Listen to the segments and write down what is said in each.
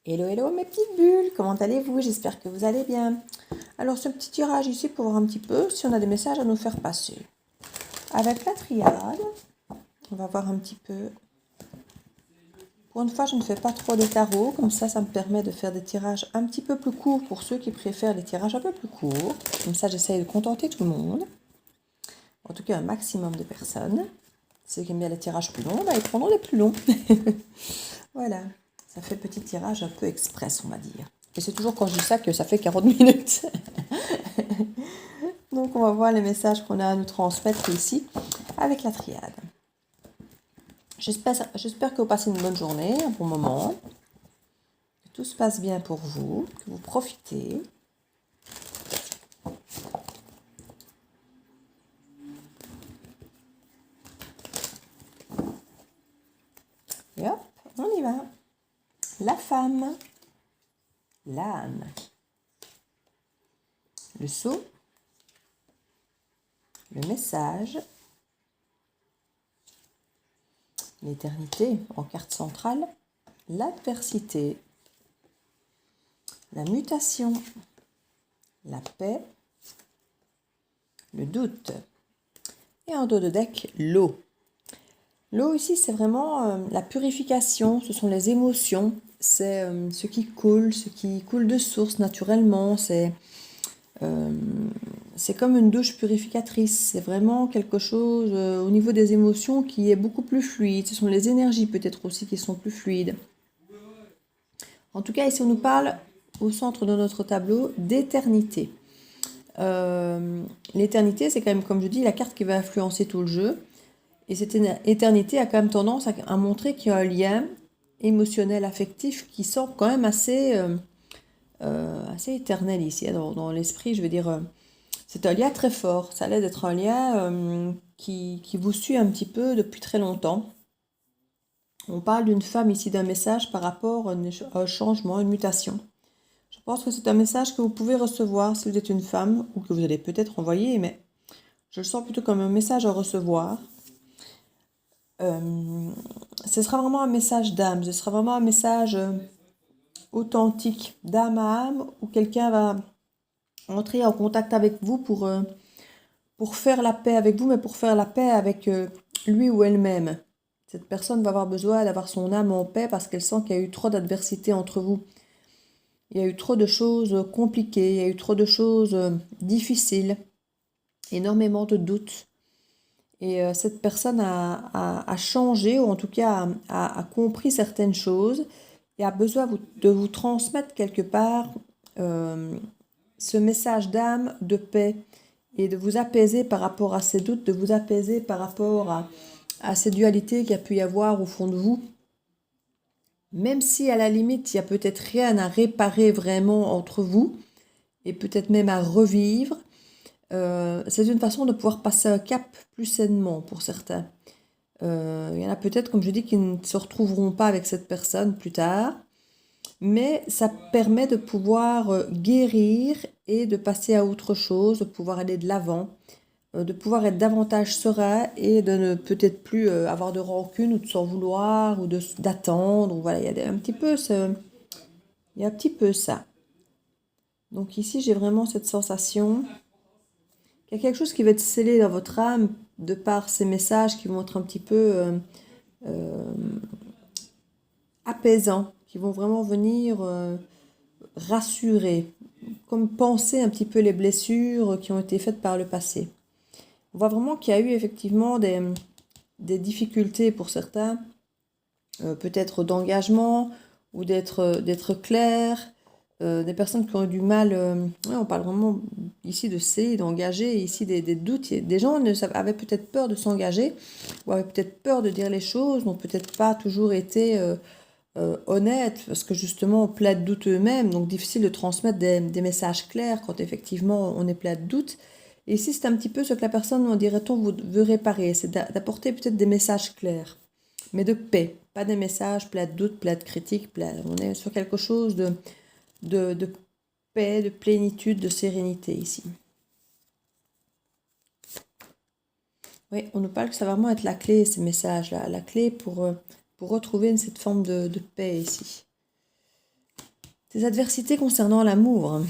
Hello, hello mes petites bulles, comment allez-vous? J'espère que vous allez bien. Alors ce petit tirage ici pour voir un petit peu si on a des messages à nous faire passer. Avec la triade, on va voir un petit peu. Pour une fois, je ne fais pas trop de tarot, comme ça me permet de faire des tirages un petit peu plus courts pour ceux qui préfèrent les tirages un peu plus courts. Comme ça, j'essaye de contenter tout le monde. En tout cas, un maximum de personnes. Ceux qui aiment bien les tirages plus longs, ils prendront les plus longs. Voilà. Ça fait petit tirage un peu express, on va dire. Et c'est toujours quand je dis ça que ça fait 40 minutes. Donc, on va voir les messages qu'on a à nous transmettre ici avec la triade. J'espère que vous passez une bonne journée, un bon moment. Que tout se passe bien pour vous, que vous profitez. Et hop, on y va. La femme, l'âne, le sceau, le message, l'éternité en carte centrale, l'adversité, la mutation, la paix, le doute. Et en dos de deck, l'eau. L'eau ici, c'est vraiment la purification, ce sont les émotions, c'est ce qui coule de source naturellement, c'est comme une douche purificatrice, c'est vraiment quelque chose au niveau des émotions qui est beaucoup plus fluide, ce sont les énergies peut-être aussi qui sont plus fluides. En tout cas, ici on nous parle au centre de notre tableau d'éternité. L'éternité, c'est quand même, comme je dis, la carte qui va influencer tout le jeu. Et cette éternité a quand même tendance à montrer qu'il y a un lien émotionnel, affectif qui semble quand même assez éternel ici. Dans l'esprit, je veux dire, c'est un lien très fort. Ça a l'air d'être un lien qui vous suit un petit peu depuis très longtemps. On parle d'une femme ici, d'un message par rapport à un changement, une mutation. Je pense que c'est un message que vous pouvez recevoir si vous êtes une femme ou que vous allez peut-être envoyer, mais je le sens plutôt comme un message à recevoir. Ce sera vraiment un message d'âme, ce sera vraiment un message authentique d'âme à âme où quelqu'un va entrer en contact avec vous pour faire la paix avec vous, mais pour faire la paix avec lui ou elle-même. Cette personne va avoir besoin d'avoir son âme en paix parce qu'elle sent qu'il y a eu trop d'adversité entre vous. Il y a eu trop de choses compliquées, il y a eu trop de choses difficiles, énormément de doutes. Et cette personne a changé, ou en tout cas a compris certaines choses, et a besoin de vous transmettre quelque part ce message d'âme, de paix, et de vous apaiser par rapport à ces doutes, de vous apaiser par rapport à ces dualités qu'il y a pu y avoir au fond de vous. Même si à la limite, il n'y a peut-être rien à réparer vraiment entre vous, et peut-être même à revivre, c'est une façon de pouvoir passer un cap plus sainement pour certains. Il y en a peut-être, comme je dis, qui ne se retrouveront pas avec cette personne plus tard, mais ça permet de pouvoir guérir et de passer à autre chose, de pouvoir aller de l'avant, de pouvoir être davantage serein et de ne peut-être plus avoir de rancune ou de s'en vouloir ou d'attendre. Voilà, il y a un petit peu ça. Donc ici, j'ai vraiment cette sensation qu'il y a quelque chose qui va être scellé dans votre âme de par ces messages qui vont être un petit peu apaisants, qui vont vraiment venir rassurer, comme penser un petit peu les blessures qui ont été faites par le passé. On voit vraiment qu'il y a eu effectivement des difficultés pour certains, peut-être d'engagement ou d'être clair, des personnes qui ont eu du mal, on parle vraiment ici de d'engager, ici des doutes. Des gens avaient peut-être peur de s'engager, ou avaient peut-être peur de dire les choses, n'ont peut-être pas toujours été honnêtes, parce que justement on plein de doutes eux-mêmes, donc difficile de transmettre des messages clairs quand effectivement on est plein de doutes. Et ici c'est un petit peu ce que la personne, on dirait-on, veut réparer, c'est d'apporter peut-être des messages clairs, mais de paix, pas des messages pleins de doutes, pleins de critiques, on est sur quelque chose de paix, de plénitude, de sérénité ici. Oui, on nous parle que ça va vraiment être la clé, ces messages-là, la clé pour retrouver cette forme de paix ici. des adversités concernant l'amour.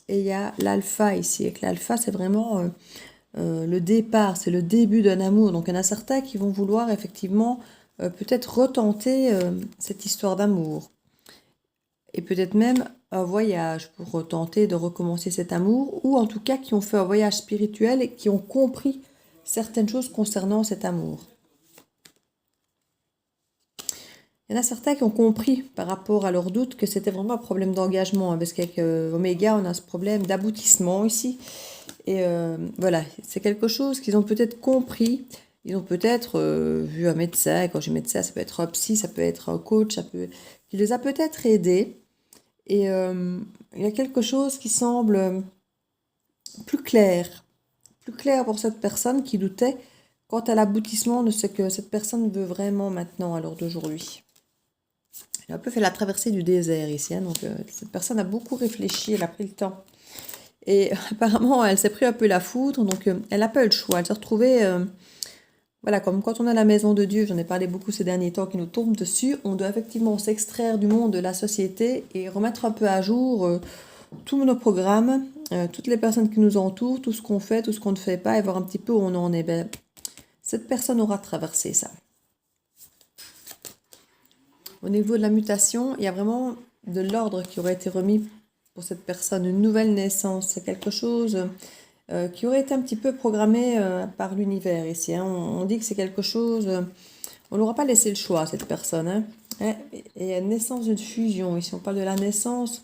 Et il y a l'alpha ici. Et que l'alpha, c'est vraiment le départ, c'est le début d'un amour. Donc il y en a certains qui vont vouloir effectivement peut-être retenter cette histoire d'amour. Et peut-être même un voyage pour tenter de recommencer cet amour, ou en tout cas qui ont fait un voyage spirituel et qui ont compris certaines choses concernant cet amour. Il y en a certains qui ont compris par rapport à leurs doutes que c'était vraiment un problème d'engagement, parce qu'avec Oméga, on a ce problème d'aboutissement ici. Et voilà, c'est quelque chose qu'ils ont peut-être compris. Ils ont peut-être vu un médecin. Quand je dis médecin, ça peut être un psy, ça peut être un coach, qui les a peut-être aidés. Et il y a quelque chose qui semble plus clair pour cette personne qui doutait quant à l'aboutissement de ce que cette personne veut vraiment maintenant à l'heure d'aujourd'hui. Elle a un peu fait la traversée du désert ici, hein, donc cette personne a beaucoup réfléchi, elle a pris le temps. Et apparemment, elle s'est pris un peu la foudre, donc elle n'a pas eu le choix. Elle s'est retrouvée, voilà, comme quand on a la maison de Dieu, j'en ai parlé beaucoup ces derniers temps, qui nous tombe dessus, on doit effectivement s'extraire du monde de la société et remettre un peu à jour tous nos programmes, toutes les personnes qui nous entourent, tout ce qu'on fait, tout ce qu'on ne fait pas, et voir un petit peu où on en est. Ben, cette personne aura traversé ça. Au niveau de la mutation, il y a vraiment de l'ordre qui aurait été remis pour cette personne, une nouvelle naissance. C'est quelque chose qui aurait été un petit peu programmé par l'univers ici. Hein. On dit que c'est quelque chose... on n'aura pas laissé le choix à cette personne. Hein. Et il y a une naissance d'une fusion. Ici, on parle de la naissance.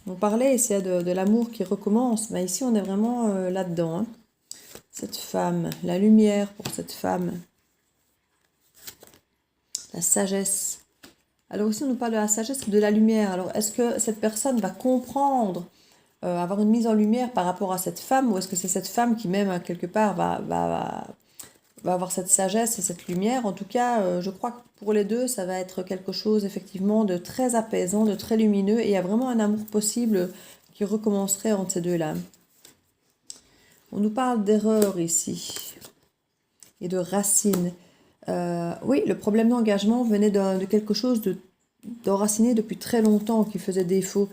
On parlait ici de l'amour qui recommence. Mais ici, on est vraiment là-dedans. Hein. Cette femme, la lumière pour cette femme. La sagesse. Alors ici, on nous parle de la sagesse et de la lumière. Alors, est-ce que cette personne va comprendre, avoir une mise en lumière par rapport à cette femme, ou est-ce que c'est cette femme qui, même, quelque part, va avoir cette sagesse et cette lumière? En tout cas, je crois que pour les deux, ça va être quelque chose, effectivement, de très apaisant, de très lumineux, et il y a vraiment un amour possible qui recommencerait entre ces deux-là. On nous parle d'erreur ici, et de racines. Oui, le problème d'engagement venait de quelque chose d'enraciné depuis très longtemps qui faisait défaut.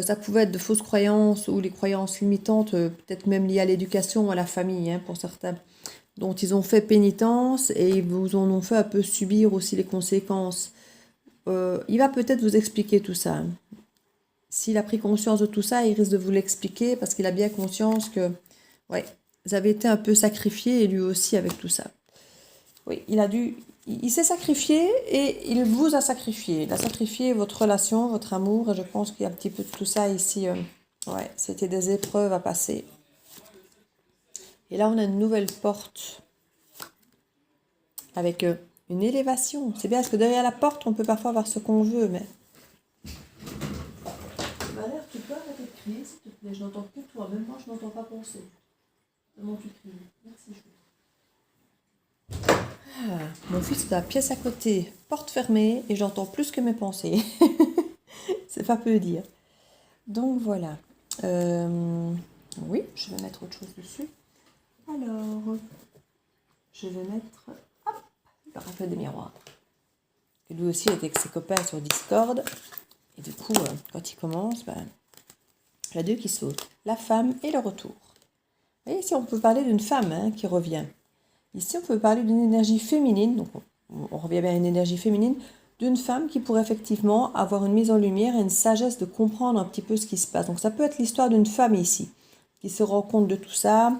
Ça pouvait être de fausses croyances ou les croyances limitantes, peut-être même liées à l'éducation ou à la famille, hein, pour certains, dont ils ont fait pénitence et ils vous en ont fait un peu subir aussi les conséquences. Il va peut-être vous expliquer tout ça. S'il a pris conscience de tout ça, il risque de vous l'expliquer parce qu'il a bien conscience que, ouais, vous avez été un peu sacrifié et lui aussi avec tout ça. Oui, il s'est sacrifié et il vous a sacrifié. Il a sacrifié votre relation, votre amour, et je pense qu'il y a un petit peu de tout ça ici. Ouais, c'était des épreuves à passer. Et là, on a une nouvelle porte avec une élévation. C'est bien parce que derrière la porte, on peut parfois voir ce qu'on veut, mais... Valère, tu peux arrêter de crier, s'il te plaît. Je n'entends que toi. Même moi, je n'entends pas penser. Comment tu cries? Merci, chou. Mon fils est dans la pièce à côté, porte fermée, et j'entends plus que mes pensées. C'est pas peu dire. Donc voilà. Oui, je vais mettre autre chose dessus. Alors, je vais mettre le reflet des miroirs. Et lui aussi est avec ses copains sur Discord. Et du coup, quand il commence, il y a deux qui sautent. La femme et le retour. Et ici, on peut parler d'une femme, hein, qui revient. Ici, on peut parler d'une énergie féminine, donc on revient bien à une énergie féminine, d'une femme qui pourrait effectivement avoir une mise en lumière et une sagesse de comprendre un petit peu ce qui se passe. Donc ça peut être l'histoire d'une femme ici, qui se rend compte de tout ça,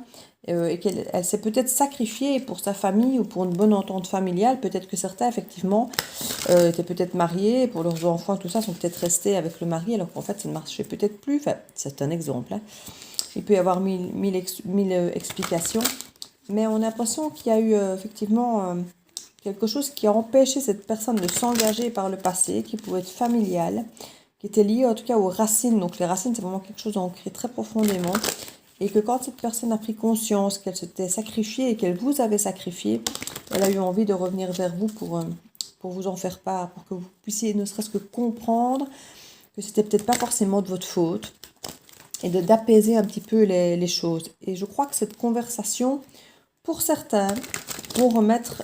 et qu'elle s'est peut-être sacrifiée pour sa famille ou pour une bonne entente familiale. Peut-être que certains, effectivement, étaient peut-être mariés, pour leurs enfants, tout ça, sont peut-être restés avec le mari, alors qu'en fait, ça ne marchait peut-être plus. Enfin, c'est un exemple. Hein. Il peut y avoir mille explications. Mais on a l'impression qu'il y a eu effectivement quelque chose qui a empêché cette personne de s'engager par le passé, qui pouvait être familial, qui était lié en tout cas aux racines. Donc les racines, c'est vraiment quelque chose ancré très profondément. Et que quand cette personne a pris conscience qu'elle s'était sacrifiée et qu'elle vous avait sacrifié, elle a eu envie de revenir vers vous pour vous en faire part, pour que vous puissiez ne serait-ce que comprendre que c'était peut-être pas forcément de votre faute, et d'apaiser un petit peu les choses. Et je crois que cette conversation, pour certains, vont remettre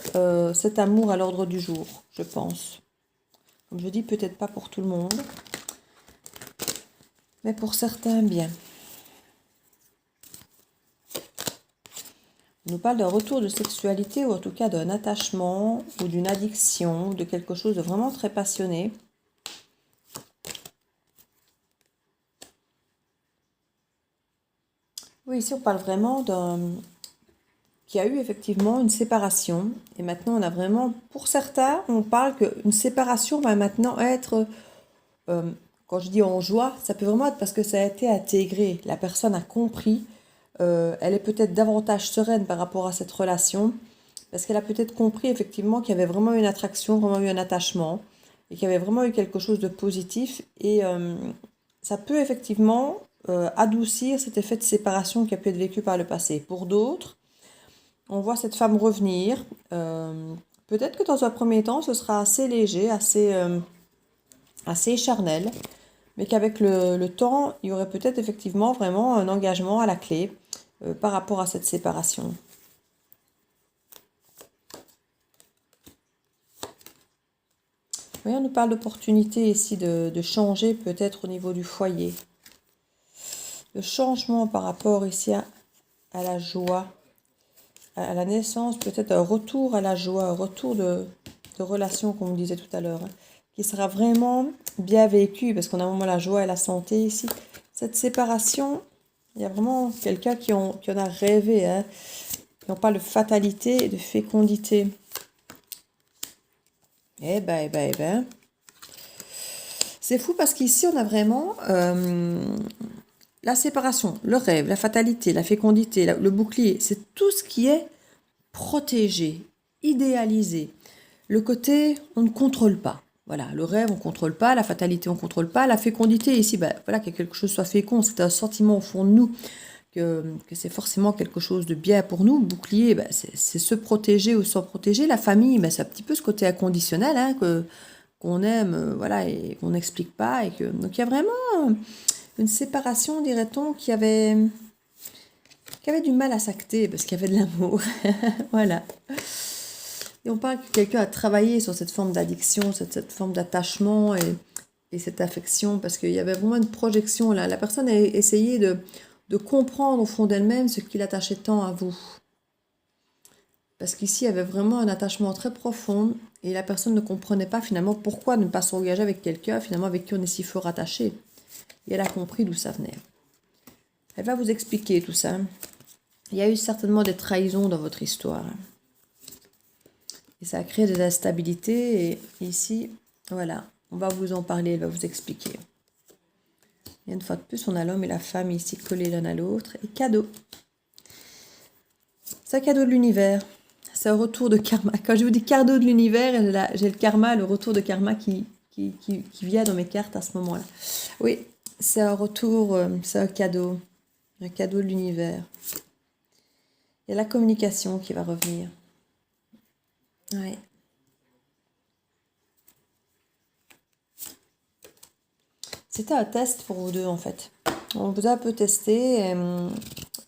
cet amour à l'ordre du jour, je pense. Comme je dis, peut-être pas pour tout le monde. Mais pour certains, bien. On nous parle d'un retour de sexualité, ou en tout cas d'un attachement, ou d'une addiction, ou de quelque chose de vraiment très passionné. Oui, ici on parle vraiment d'un... qu'il y a eu effectivement une séparation. Et maintenant on a vraiment... Pour certains, on parle qu'une séparation va maintenant être... quand je dis en joie, ça peut vraiment être parce que ça a été intégré. La personne a compris. Elle est peut-être davantage sereine par rapport à cette relation. Parce qu'elle a peut-être compris effectivement qu'il y avait vraiment une attraction, vraiment eu un attachement. Et qu'il y avait vraiment eu quelque chose de positif. Et ça peut effectivement adoucir cet effet de séparation qui a pu être vécu par le passé. Pour d'autres, on voit cette femme revenir. Peut-être que dans un premier temps, ce sera assez léger, assez charnel. Mais qu'avec le temps, il y aurait peut-être effectivement vraiment un engagement à la clé par rapport à cette séparation. Oui, on nous parle d'opportunité ici de changer peut-être au niveau du foyer. Le changement par rapport ici à la joie, à la naissance, peut-être un retour à la joie, un retour de relation, comme on disait tout à l'heure, hein, qui sera vraiment bien vécu, parce qu'on a vraiment la joie et la santé ici. Cette séparation, il y a vraiment quelqu'un qui en a rêvé, hein, et on parle de fatalité et de fécondité. Eh ben, eh ben, eh ben. C'est fou parce qu'ici, on a vraiment la séparation, le rêve, la fatalité, la fécondité, le bouclier. C'est tout ce qui est protégé, idéalisé. Le côté, on ne contrôle pas. Voilà, le rêve, on ne contrôle pas. La fatalité, on ne contrôle pas. La fécondité, ici, ben, voilà, que quelque chose soit fécond, c'est un sentiment au fond de nous que c'est forcément quelque chose de bien pour nous. Bouclier, ben, c'est se protéger ou s'en protéger. La famille, ben, c'est un petit peu ce côté inconditionnel, hein, qu'on aime, voilà, et qu'on n'explique pas. Donc il y a vraiment une séparation, dirait-on, qui avait du mal à s'acter parce qu'il y avait de l'amour. Voilà. Et on parle que quelqu'un a travaillé sur cette forme d'addiction, cette forme d'attachement et cette affection, parce qu'il y avait vraiment une projection là. La personne a essayé de comprendre au fond d'elle-même ce qui l'attachait tant à vous. Parce qu'ici, il y avait vraiment un attachement très profond et la personne ne comprenait pas finalement pourquoi ne pas s'engager avec quelqu'un finalement avec qui on est si fort attaché. Et elle a compris d'où ça venait. Elle va vous expliquer tout ça. Il y a eu certainement des trahisons dans votre histoire. Et ça a créé de l'instabilité. Et ici, voilà, on va vous en parler, elle va vous expliquer. Et une fois de plus, on a l'homme et la femme ici collés l'un à l'autre. Et cadeau. C'est un cadeau de l'univers. C'est un retour de karma. Quand je vous dis cadeau de l'univers, j'ai le karma, le retour de karma qui vient dans mes cartes à ce moment-là. Oui, c'est un retour, c'est un cadeau de l'univers. Il y a la communication qui va revenir. Ouais. C'était un test pour vous deux en fait. On vous a un peu testé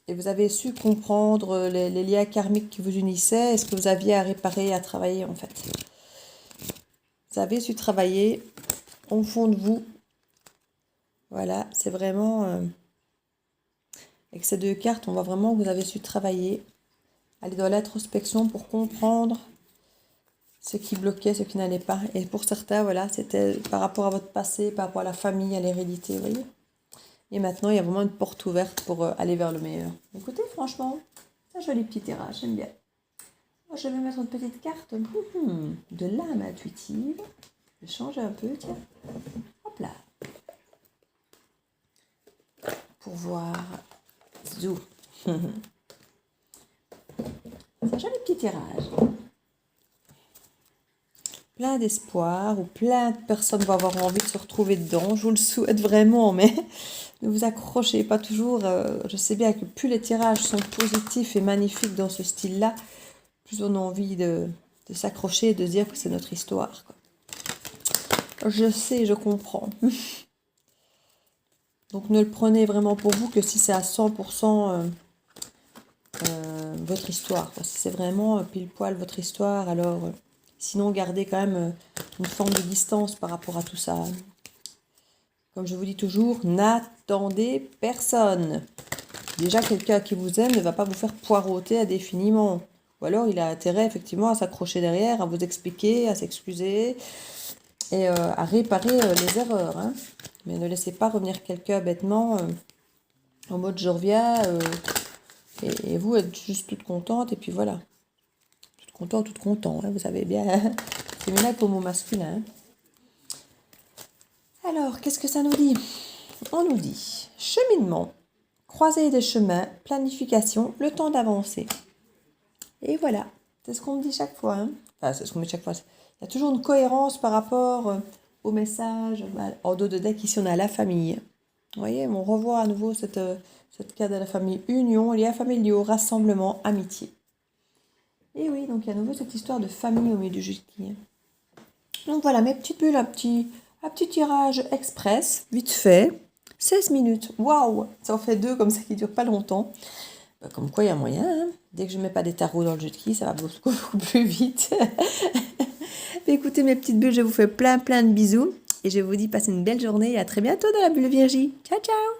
et vous avez su comprendre les liens karmiques qui vous unissaient et ce que vous aviez à réparer, à travailler en fait. Vous avez su travailler au fond de vous. Voilà, c'est vraiment... avec ces deux cartes, on voit vraiment que vous avez su travailler, aller dans l'introspection pour comprendre ce qui bloquait, ce qui n'allait pas. Et pour certains, voilà, c'était par rapport à votre passé, par rapport à la famille, à l'hérédité, vous voyez. Et maintenant, il y a vraiment une porte ouverte pour aller vers le meilleur. Écoutez, franchement, c'est un joli petit tirage, j'aime bien. Moi, je vais mettre une petite carte de l'âme intuitive. Je vais changer un peu, tiens. Hop là. Pour voir... Zou. C'est un joli petit tirage. Plein d'espoir, ou plein de personnes vont avoir envie de se retrouver dedans. Je vous le souhaite vraiment, mais ne vous accrochez pas toujours. Je sais bien que plus les tirages sont positifs et magnifiques dans ce style-là, plus on a envie de s'accrocher et de dire que c'est notre histoire, quoi. Je sais, je comprends. Donc ne le prenez vraiment pour vous que si c'est à 100% votre histoire, quoi. Si c'est vraiment pile poil votre histoire, alors... sinon, gardez quand même une forme de distance par rapport à tout ça. Comme je vous dis toujours, n'attendez personne. Déjà, quelqu'un qui vous aime ne va pas vous faire poireauter indéfiniment. Ou alors, il a intérêt, effectivement, à s'accrocher derrière, à vous expliquer, à s'excuser et à réparer les erreurs. Hein. Mais ne laissez pas revenir quelqu'un bêtement en mode je reviens et vous êtes juste toute contente et puis voilà. Toute contente, toute content, hein, vous savez bien. C'est bien là pour mot masculin. Hein. Alors, qu'est-ce que ça nous dit? On nous dit cheminement, croisée des chemins, planification, le temps d'avancer. Et voilà, c'est ce qu'on me dit chaque fois. Hein. Enfin, c'est ce qu'on me dit chaque fois. Il y a toujours une cohérence par rapport au message. En dos de deck, ici, on a la famille. Vous voyez, on revoit à nouveau cette carte de la famille union, liens familiaux, rassemblement, amitié. Et oui, donc il y a à nouveau cette histoire de famille au milieu du jeudi. Donc voilà, mes petites bulles, un petit tirage express, vite fait. 16 minutes, waouh, ça en fait 2 comme ça qui ne durent pas longtemps. Comme quoi il y a moyen, hein. Dès que je ne mets pas des tarots dans le jeu de qui, ça va beaucoup plus vite. Écoutez mes petites bulles, je vous fais plein de bisous. Et je vous dis passez une belle journée et à très bientôt dans la bulle Viergie. Ciao ciao.